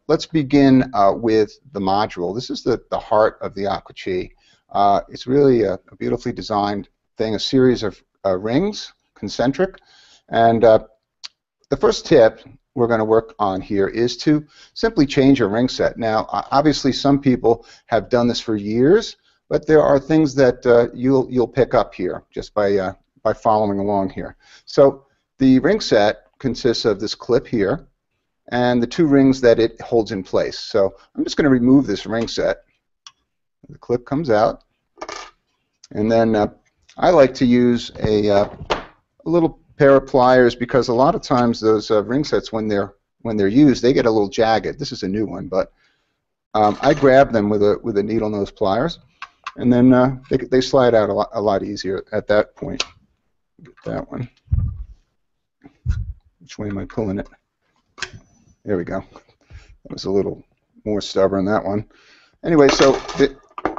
let's begin with the module. This is the heart of the Aqua. It's really a beautifully designed thing, a series of rings, concentric. And the first tip we're going to work on here is to simply change your ring set. Now, obviously, some people have done this for years, but there are things that you'll pick up here just by following along here. So the ring set consists of this clip here and the two rings that it holds in place. So I'm just going to remove this ring set. The clip comes out, and then I like to use a little pair of pliers, because a lot of times those ring sets, when they're used, they get a little jagged. This is a new one, but I grab them with a needle nose pliers, and then they slide out a lot easier at that point. Get that one. Which way am I pulling it? There we go. That was a little more stubborn, that one. Anyway, so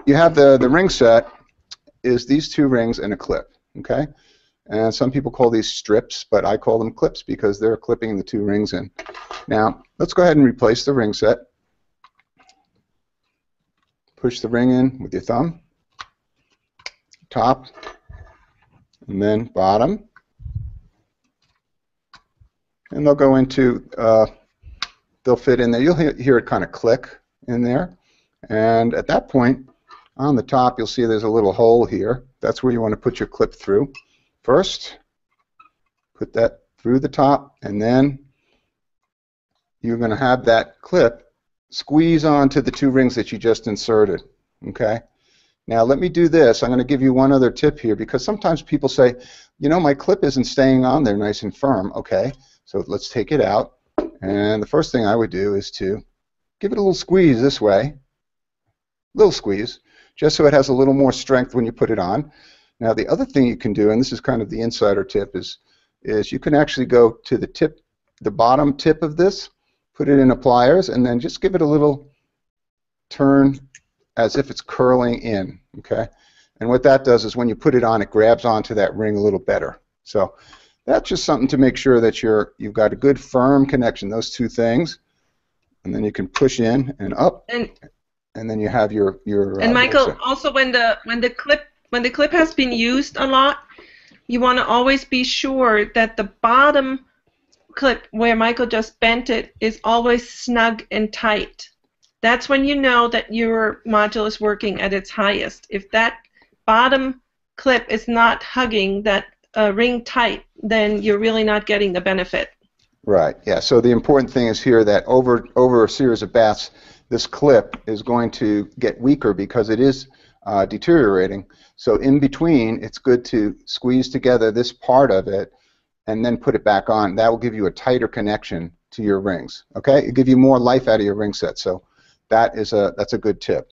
you have the ring set is these two rings and a clip, okay? And some people call these strips, but I call them clips because they're clipping the two rings in. Now, let's go ahead and replace the ring set. Push the ring in with your thumb, top, and then bottom. And they'll go into, they'll fit in there. You'll hear it kind of click in there. And at that point, on the top, you'll see there's a little hole here. That's where you want to put your clip through. First, put that through the top, and then you're going to have that clip squeeze onto the two rings that you just inserted. Okay? Now let me do this. I'm going to give you one other tip here, because sometimes people say, you know, my clip isn't staying on there nice and firm. Okay, so let's take it out, and the first thing I would do is to give it a little squeeze this way, little squeeze, just so it has a little more strength when you put it on. Now the other thing you can do, and this is kind of the insider tip, is you can actually go to the tip, the bottom tip of this, put it in a pliers, and then just give it a little turn as if it's curling in, okay? And what that does is when you put it on, it grabs onto that ring a little better. So that's just something to make sure that you've got a good firm connection, those two things, and then you can push in and up, and then you have your and Michael, also when the clip has been used a lot, you want to always be sure that the bottom clip where Michael just bent it is always snug and tight. That's when you know that your module is working at its highest. If that bottom clip is not hugging that ring tight, then you're really not getting the benefit. Right, yeah, so the important thing is here that over a series of baths, this clip is going to get weaker because it is deteriorating. So in between, it's good to squeeze together this part of it and then put it back on. That will give you a tighter connection to your rings. Okay, it'll give you more life out of your ring set. So that's a good tip.